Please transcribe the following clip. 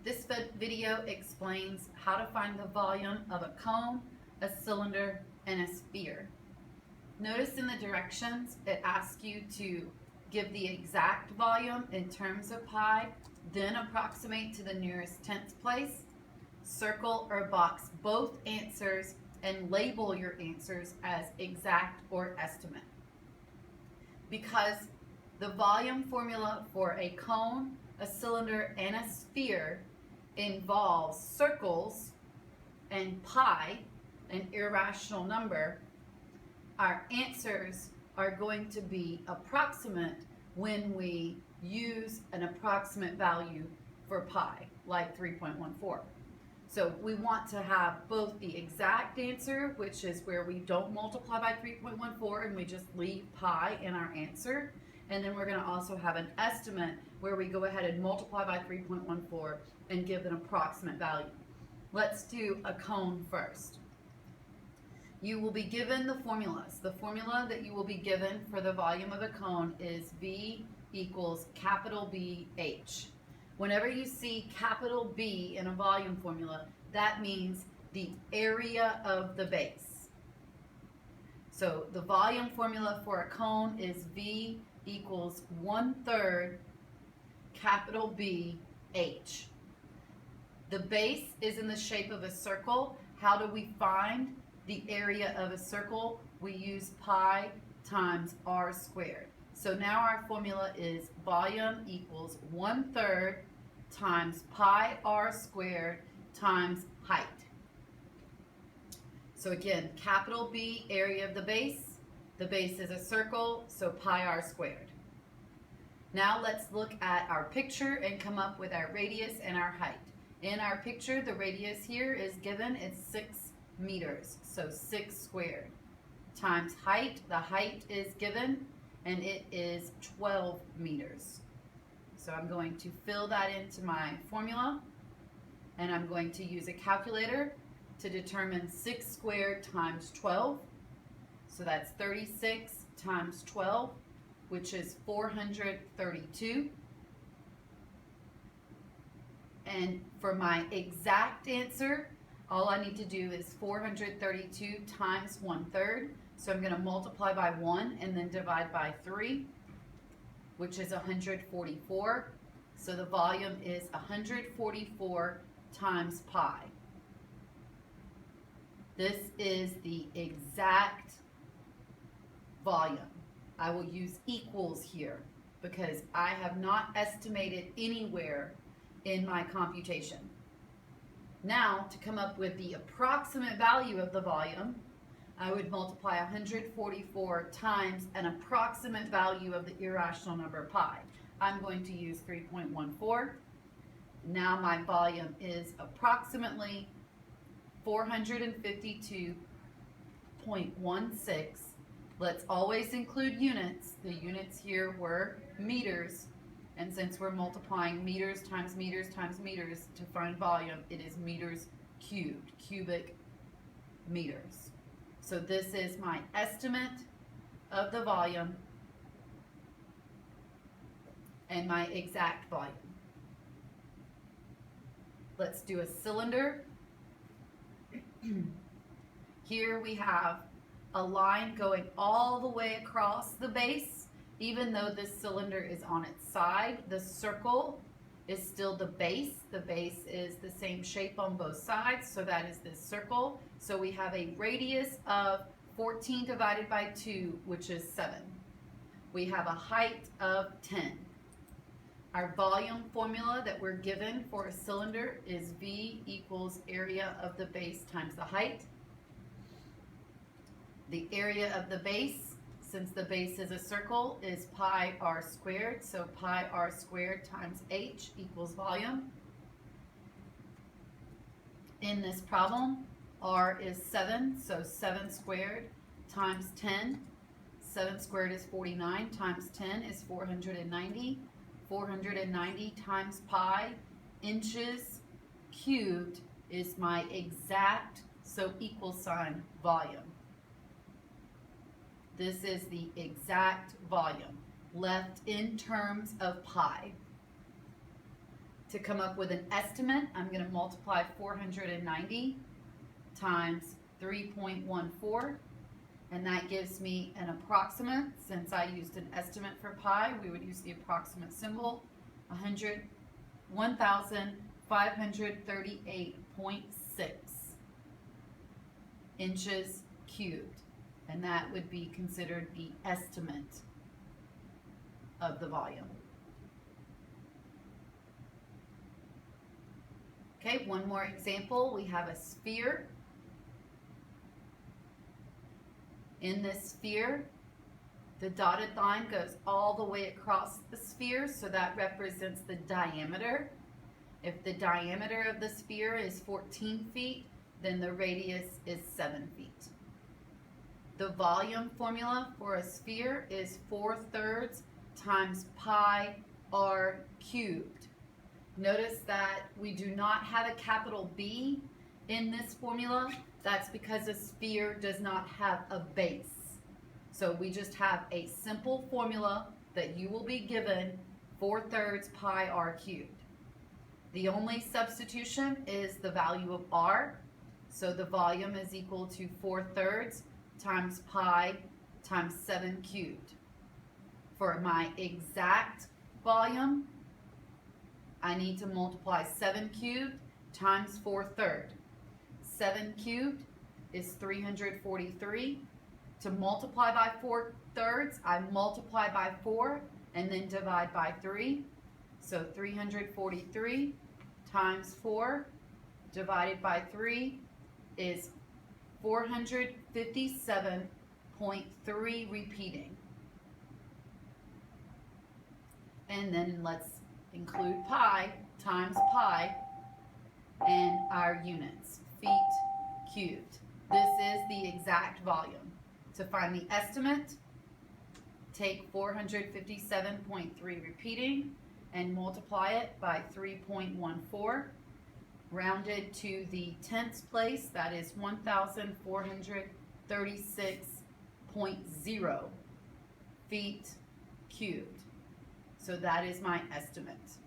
This video explains how to find the volume of a cone, a cylinder, and a sphere. Notice in the directions it asks you to give the exact volume in terms of pi, then approximate to the nearest tenth place, circle or box both answers, and label your answers as exact or estimate. Because the volume formula for a cone, a cylinder, and a sphere involves circles and pi, an irrational number, our answers are going to be approximate when we use an approximate value for pi, like 3.14. So we want to have both the exact answer, which is where we don't multiply by 3.14 and we just leave pi in our answer. And then we're going to also have an estimate where we go ahead and multiply by 3.14 and give an approximate value. Let's do a cone first. You will be given the formulas. The formula that you will be given for the volume of a cone is V equals capital B H. Whenever you see capital B in a volume formula, that means the area of the base. So the volume formula for a cone is V equals 1/3 capital B H. The base is in the shape of a circle. How do we find the area of a circle? We use pi times r squared. So now our formula is volume equals 1/3 times pi r squared times height. So again, capital B, area of the base. The base is a circle, so pi r squared. Now let's look at our picture and come up with our radius and our height. In our picture, the radius here is given, it's 6 meters, so 6 squared, times height. The height is given, and it is 12 meters. So I'm going to fill that into my formula, and I'm going to use a calculator to determine 6 squared times 12. So that's 36 times 12, which is 432. And for my exact answer, all I need to do is 432 times 1/3. So I'm going to multiply by 1 and then divide by 3, which is 144. So the volume is 144 times pi. This is the exact volume. I will use equals here because I have not estimated anywhere in my computation. Now, to come up with the approximate value of the volume, I would multiply 144 times an approximate value of the irrational number pi. I'm going to use 3.14. Now my volume is approximately 452.16. Let's always include units. The units here were meters. And since we're multiplying meters times meters times meters to find volume, it is meters cubed, cubic meters. So this is my estimate of the volume and my exact volume. Let's do a cylinder. Here we have a line going all the way across the base. Even though this cylinder is on its side, the circle is still the base. The base is the same shape on both sides, so that is this circle. So we have a radius of 14 divided by 2, which is 7. We have a height of 10. Our volume formula that we're given for a cylinder is V equals area of the base times the height. The area of the base, since the base is a circle, is pi r squared, so pi r squared times h equals volume. In this problem, r is 7, so 7 squared times 10. 7 squared is 49 times 10 is 490. 490 times pi inches cubed is my exact, so equal sign, volume. This is the exact volume left in terms of pi. To come up with an estimate, I'm going to multiply 490 times 3.14, and that gives me an approximate. Since I used an estimate for pi, we would use the approximate symbol, 1,538.6 inches cubed, and that would be considered the estimate of the volume. Okay, one more example. We have a sphere. In this sphere, the dotted line goes all the way across the sphere, so that represents the diameter. If the diameter of the sphere is 14 feet, then the radius is 7 feet. The volume formula for a sphere is 4/3 times pi r cubed. Notice that we do not have a capital B in this formula. That's because a sphere does not have a base. So we just have a simple formula that you will be given, 4/3 pi r cubed. The only substitution is the value of r. So the volume is equal to 4/3 times pi times 7 cubed. For my exact volume, I need to multiply 7 cubed times 4/3. 7 cubed is 343. To multiply by 4/3, I multiply by 4 and then divide by 3. So 343 times 4 divided by 3 is 457.3 repeating. And then let's include pi times pi and our units, feet cubed. This is the exact volume. To find the estimate, take 457.3 repeating and multiply it by 3.14. Rounded to the tenths place, that is 1,436.0 feet cubed. So that is my estimate.